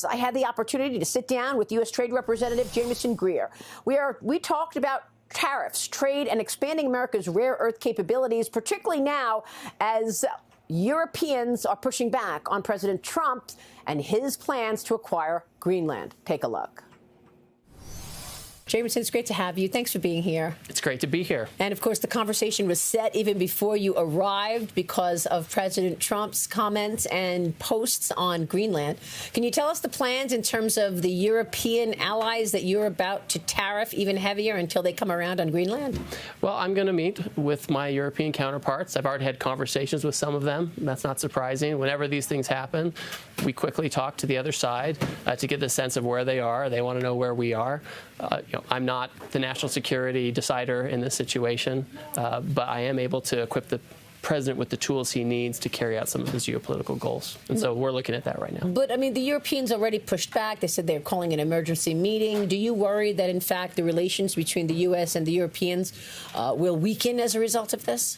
I had the opportunity to sit down with U.S. Trade Representative Jamieson Greer. We talked about tariffs, trade, and expanding America's rare earth capabilities, particularly now as Europeans are pushing back on President Trump and his plans to acquire Greenland. Take a look. Jamieson, it's great to have you. Thanks for being here. It's great to be here. And, of course, the conversation was set even before you arrived because of President Trump's comments and posts on Greenland. Can you tell us the plans in terms of the European allies that you're about to tariff even heavier until they come around on Greenland? Well, I'm going to meet with my European counterparts. I've already had conversations with some of them. That's not surprising. Whenever these things happen, we quickly talk to the other side to get the sense of where they are. They want to know where we are. I'm not the national security decider in this situation, but I am able to equip the president with the tools he needs to carry out some of his geopolitical goals. And so we're looking at that right now. But, I mean, the Europeans already pushed back. They said they're calling an emergency meeting. Do you worry that, in fact, the relations between the U.S. and the Europeans will weaken as a result of this?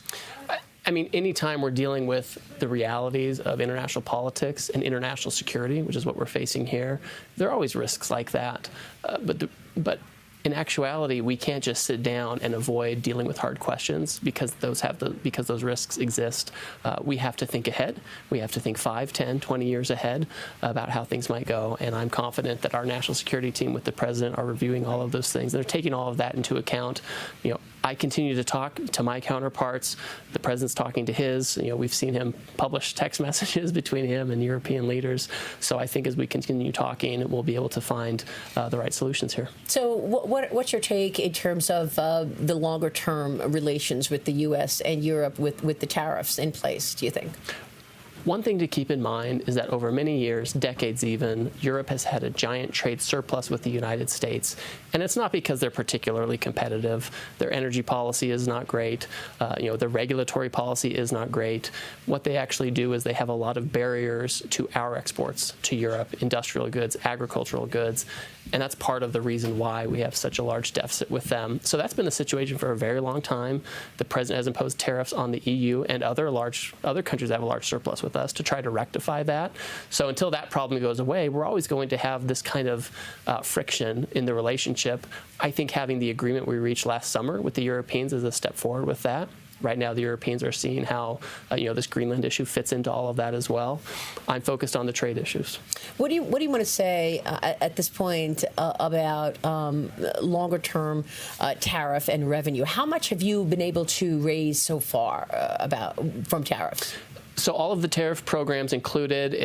I mean, anytime we're dealing with the realities of international politics and international security, which is what we're facing here, there are always risks like that. But in actuality, we can't just sit down and avoid dealing with hard questions because those risks exist. We have to think ahead. We have to think 5, 10, 20 years ahead about how things might go. And I'm confident that our national security team with the president are reviewing all of those things. They're taking all of that into account. I continue to talk to my counterparts. The president's talking to his. We've seen him publish text messages between him and European leaders. So I think as we continue talking, we'll be able to find the right solutions here. So what's your take in terms of the longer-term relations with the U.S. and Europe with the tariffs in place, do you think? One thing to keep in mind is that over many years, decades even, Europe has had a giant trade surplus with the United States. And it's not because they're particularly competitive. Their energy policy is not great. The regulatory policy is not great. What they actually do is they have a lot of barriers to our exports to Europe, industrial goods, agricultural goods. And that's part of the reason why we have such a large deficit with them. So that's been the situation for a very long time. The president has imposed tariffs on the EU and other countries that have a large surplus with us to try to rectify that. So until that problem goes away, we're always going to have this kind of friction in the relationship. I think having the agreement we reached last summer with the Europeans is a step forward with that. Right now, the Europeans are seeing how this Greenland issue fits into all of that as well. I'm focused on the trade issues. What do you want to say at this point about longer-term tariff and revenue? How much have you been able to raise so far from tariffs? So all of the tariff programs included,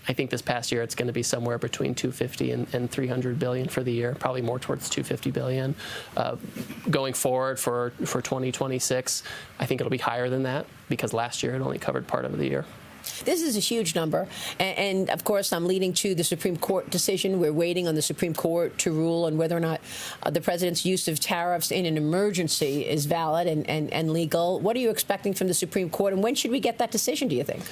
I think this past year it's going to be somewhere between $250 and $300 billion for the year, probably more towards $250 billion. Going forward for 2026, I think it'll be higher than that because last year it only covered part of the year. This is a huge number. And of course, I'm leading to the Supreme Court decision. We're waiting on the Supreme Court to rule on whether or not the president's use of tariffs in an emergency is valid and legal. What are you expecting from the Supreme Court? And when should we get that decision, do you think?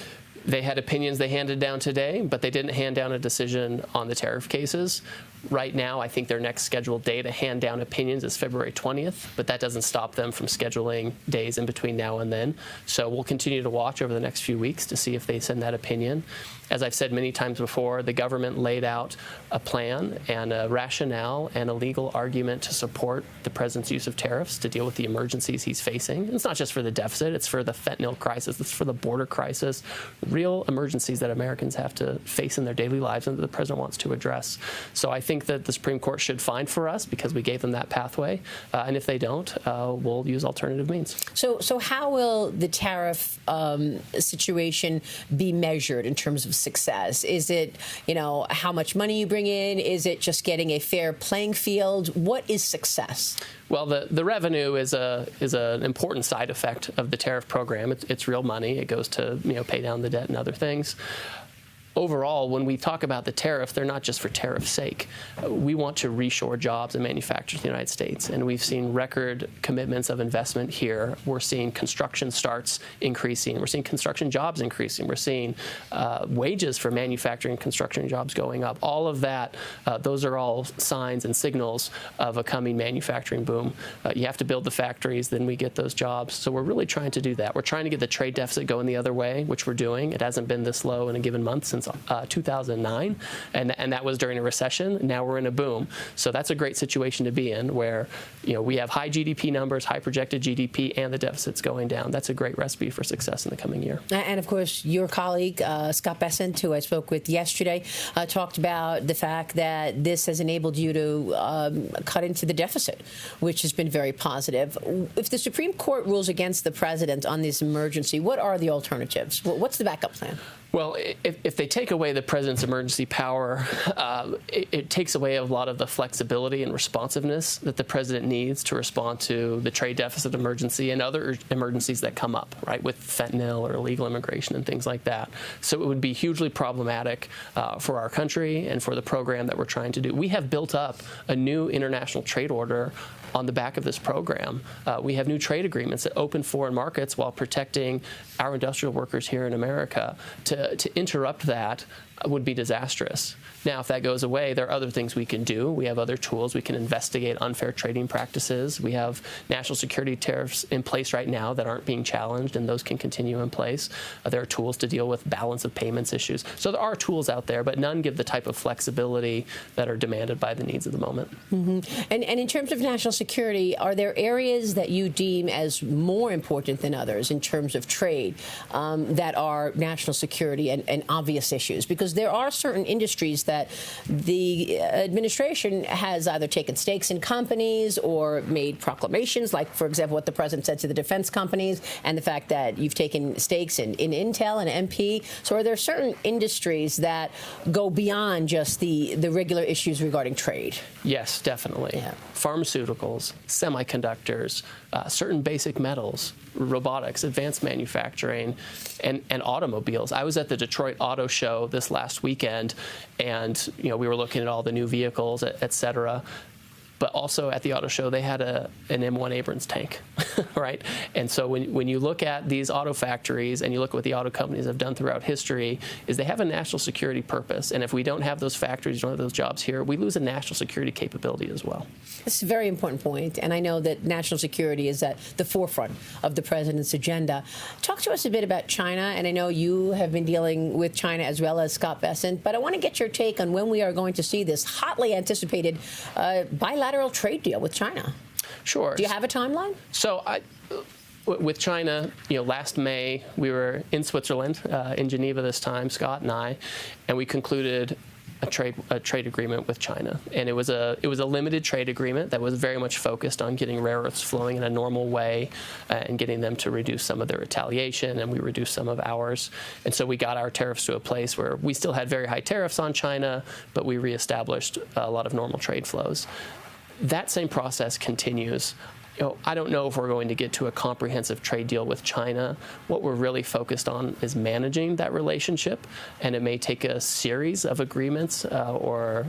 They had opinions they handed down today, but they didn't hand down a decision on the tariff cases. Right now, I think their next scheduled day to hand down opinions is February 20th, but that doesn't stop them from scheduling days in between now and then. So we'll continue to watch over the next few weeks to see if they send that opinion. As I've said many times before, the government laid out a plan and a rationale and a legal argument to support the president's use of tariffs to deal with the emergencies he's facing. And it's not just for the deficit, it's for the fentanyl crisis, it's for the border crisis, real emergencies that Americans have to face in their daily lives and that the president wants to address. So I think that the Supreme Court should fine for us because we gave them that pathway. And if they don't, we'll use alternative means. So how will the tariff situation be measured in terms of success? Is it, how much money you bring in? Is it just getting a fair playing field? What is success? Well, the revenue is an important side effect of the tariff program. It's real money. It goes to pay down the debt and other things. Overall, when we talk about the tariff, they're not just for tariff's sake. We want to reshore jobs and manufacture in the United States, and we've seen record commitments of investment here. We're seeing construction starts increasing. We're seeing construction jobs increasing. We're seeing wages for manufacturing construction jobs going up. All of that, those are all signs and signals of a coming manufacturing boom. You have to build the factories, then we get those jobs. So we're really trying to do that. We're trying to get the trade deficit going the other way, which we're doing. It hasn't been this low in a given month since since 2009, and that was during a recession. Now we're in a boom. So that's a great situation to be in, where we have high GDP numbers, high projected GDP, and the deficit's going down. That's a great recipe for success in the coming year. And of course, your colleague, Scott Bessent, who I spoke with yesterday, talked about the fact that this has enabled you to cut into the deficit, which has been very positive. If the Supreme Court rules against the president on this emergency, what are the alternatives? What's the backup plan? Well, if they take away the president's emergency power, it takes away a lot of the flexibility and responsiveness that the president needs to respond to the trade deficit emergency and other emergencies that come up, right, with fentanyl or illegal immigration and things like that. So it would be hugely problematic for our country and for the program that we're trying to do. We have built up a new international trade order on the back of this program. We have new trade agreements that open foreign markets while protecting our industrial workers here in America. To interrupt that would be disastrous. Now, if that goes away, there are other things we can do. We have other tools. We can investigate unfair trading practices. We have national security tariffs in place right now that aren't being challenged, and those can continue in place. There are tools to deal with balance of payments issues. So there are tools out there, but none give the type of flexibility that are demanded by the needs of the moment. Mm-hmm. And in terms of national security, are there areas that you deem as more important than others in terms of trade that are national security and obvious issues? Because there are certain industries that the administration has either taken stakes in companies or made proclamations, like, for example, what the president said to the defense companies, and the fact that you've taken stakes in Intel and MP. So are there certain industries that go beyond just the regular issues regarding trade? Yes, definitely. Yeah. Pharmaceuticals, semiconductors, certain basic metals, robotics, advanced manufacturing, and automobiles. I was at the Detroit Auto Show this last weekend, and we were looking at all the new vehicles, et cetera. But also at the auto show, they had an M1 Abrams tank, right? And so when you look at these auto factories and you look at what the auto companies have done throughout history, is they have a national security purpose. And if we don't have those factories, don't have those jobs here, we lose a national security capability as well. This is a very important point, and I know that national security is at the forefront of the president's agenda. Talk to us a bit about China, and I know you have been dealing with China as well as Scott Bessent, but I want to get your take on when we are going to see this hotly anticipated bilateral trade deal with China. Sure. Do you have a timeline? So with China, last May we were in Switzerland, in Geneva this time, Scott and I, and we concluded a trade agreement with China, and it was a limited trade agreement that was very much focused on getting rare earths flowing in a normal way and getting them to reduce some of their retaliation, and we reduced some of ours. And so we got our tariffs to a place where we still had very high tariffs on China, but we reestablished a lot of normal trade flows. That same process continues. I don't know if we're going to get to a comprehensive trade deal with China. What we're really focused on is managing that relationship, and it may take a series of agreements or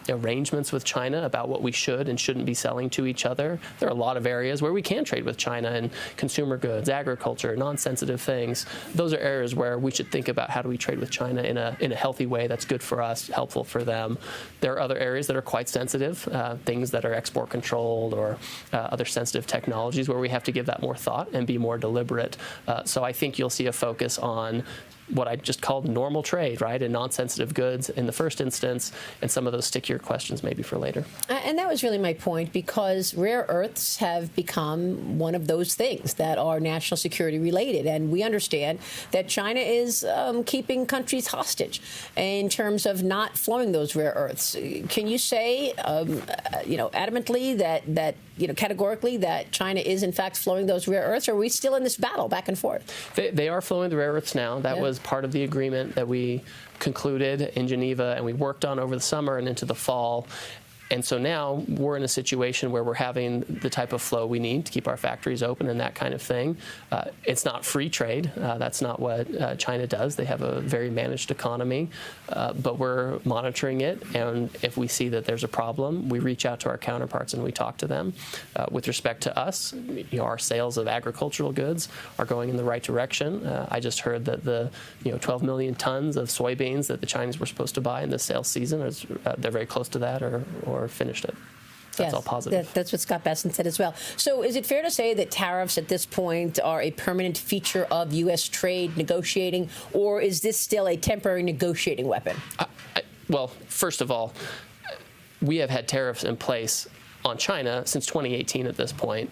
arrangements with China about what we should and shouldn't be selling to each other. There are a lot of areas where we can trade with China in consumer goods, agriculture, non-sensitive things. Those are areas where we should think about how do we trade with China in a healthy way that's good for us, helpful for them. There are other areas that are quite sensitive, things that are export controlled or other sensitive technologies where we have to give that more thought and be more deliberate. So I think you'll see a focus on what I just called normal trade, right, and non-sensitive goods in the first instance, and some of those stickier questions maybe for later. And that was really my point, because rare earths have become one of those things that are national security related, and we understand that China is keeping countries hostage in terms of not flowing those rare earths. Can you say, adamantly that categorically that China is in fact flowing those rare earths, or are we still in this battle back and forth? They are flowing the rare earths now. That was part of the agreement that we concluded in Geneva and we worked on over the summer and into the fall. And so now we're in a situation where we're having the type of flow we need to keep our factories open and that kind of thing. It's not free trade. That's not what China does. They have a very managed economy, but we're monitoring it. And if we see that there's a problem, we reach out to our counterparts and we talk to them. With respect to us, our sales of agricultural goods are going in the right direction. I just heard that the 12 million tons of soybeans that the Chinese were supposed to buy in this sales season, they're very close to that or finished it. That's all positive. That's what Scott Bessent said as well. So is it fair to say that tariffs at this point are a permanent feature of U.S. trade negotiating, or is this still a temporary negotiating weapon? Well, first of all, we have had tariffs in place on China since 2018 at this point.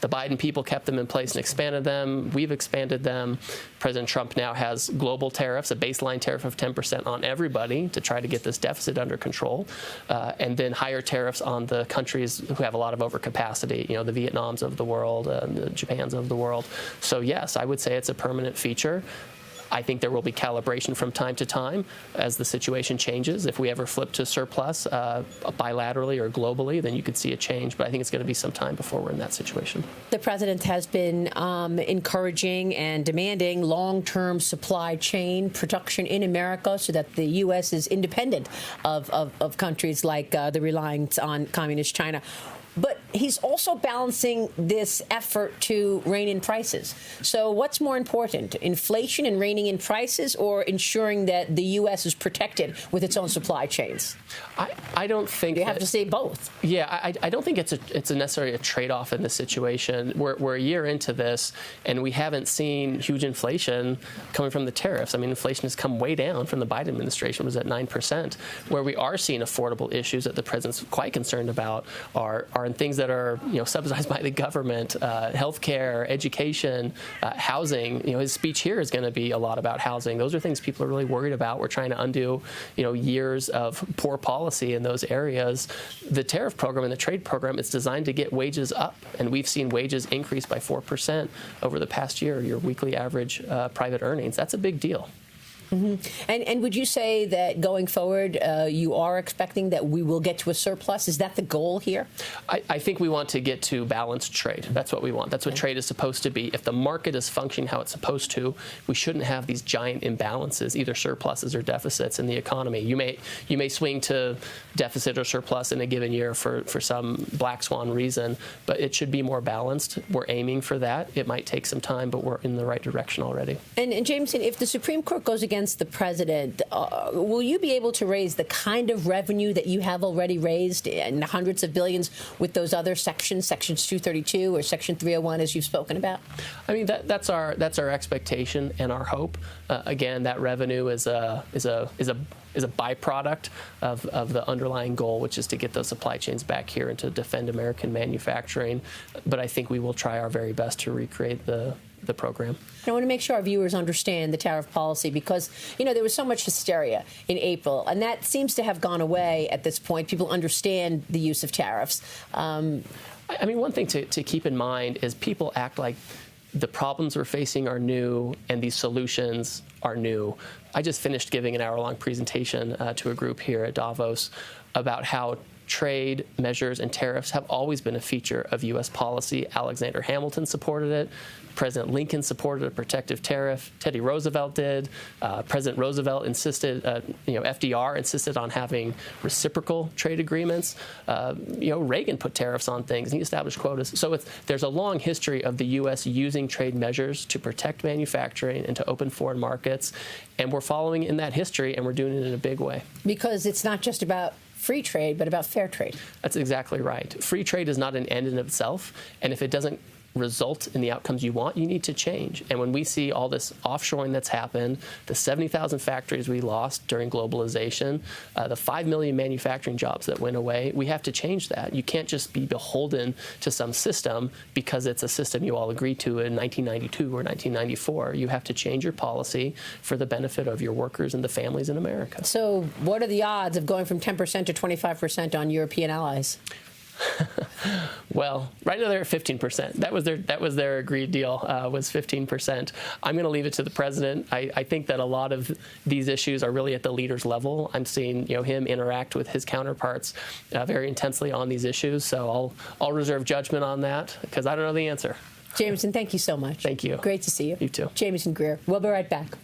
The Biden people kept them in place and expanded them. We've expanded them. President Trump now has global tariffs, a baseline tariff of 10% on everybody to try to get this deficit under control, and then higher tariffs on the countries who have a lot of overcapacity, the Vietnams of the world, the Japans of the world. So yes, I would say it's a permanent feature. I think there will be calibration from time to time as the situation changes. If we ever flip to surplus bilaterally or globally, then you could see a change. But I think it's going to be some time before we're in that situation. The president has been encouraging and demanding long-term supply chain production in America so that the U.S. is independent of countries like the reliance on communist China. But he's also balancing this effort to rein in prices. So what's more important, inflation and reining in prices, or ensuring that the U.S. is protected with its own supply chains? I don't think you have to say both. Yeah, I don't think it's necessarily a trade-off in this situation. We're a year into this, and we haven't seen huge inflation coming from the tariffs. I mean, inflation has come way down from the Biden administration, it was at 9%. Where we are seeing affordable issues that the president's quite concerned about are in things that are subsidized by the government, healthcare, education, housing. His speech here is going to be a lot about housing. Those are things people are really worried about. We're trying to undo years of poor policy in those areas. The tariff program and the trade program is designed to get wages up, and we've seen wages increase by 4% over the past year. Your weekly average private earnings. That's a big deal. Mm-hmm. And would you say that going forward, you are expecting that we will get to a surplus? Is that the goal here? I think we want to get to balanced trade. That's what we want. That's what trade is supposed to be. If the market is functioning how it's supposed to, we shouldn't have these giant imbalances, either surpluses or deficits in the economy. You may swing to deficit or surplus in a given year for some black swan reason, but it should be more balanced. We're aiming for that. It might take some time, but we're in the right direction already. And Jamieson, if the Supreme Court goes against the president, will you be able to raise the kind of revenue that you have already raised in the hundreds of billions with those other sections, Sections 232 or Section 301, as you've spoken about? I mean, that's our expectation and our hope. Again, that revenue is a byproduct of the underlying goal, which is to get those supply chains back here and to defend American manufacturing. But I think we will try our very best to recreate the program. I want to make sure our viewers understand the tariff policy because, there was so much hysteria in April, and that seems to have gone away at this point. People understand the use of tariffs. I mean, one thing to keep in mind is people act like the problems we're facing are new and these solutions are new. I just finished giving an hour-long presentation to a group here at Davos about how trade measures and tariffs have always been a feature of U.S. policy. Alexander Hamilton supported it. President Lincoln supported a protective tariff. Teddy Roosevelt did. President Roosevelt insisted, FDR insisted on having reciprocal trade agreements. Reagan put tariffs on things. He established quotas. So there's a long history of the U.S. using trade measures to protect manufacturing and to open foreign markets. And we're following in that history, and we're doing it in a big way. Because it's not just about free trade, but about fair trade. That's exactly right. Free trade is not an end in itself, and if it doesn't result in the outcomes you want, you need to change. And when we see all this offshoring that's happened, the 70,000 factories we lost during globalization, the 5 million manufacturing jobs that went away, we have to change that. You can't just be beholden to some system because it's a system you all agreed to in 1992 or 1994. You have to change your policy for the benefit of your workers and the families in America. So what are the odds of going from 10% to 25% on European allies? Well, right now they're at 15%. That was their agreed deal, was 15%. I'm going to leave it to the president. I think that a lot of these issues are really at the leader's level. I'm seeing him interact with his counterparts very intensely on these issues. So I'll reserve judgment on that because I don't know the answer. Jamieson, thank you so much. Thank you. Great to see you. You too. Jamieson Greer. We'll be right back.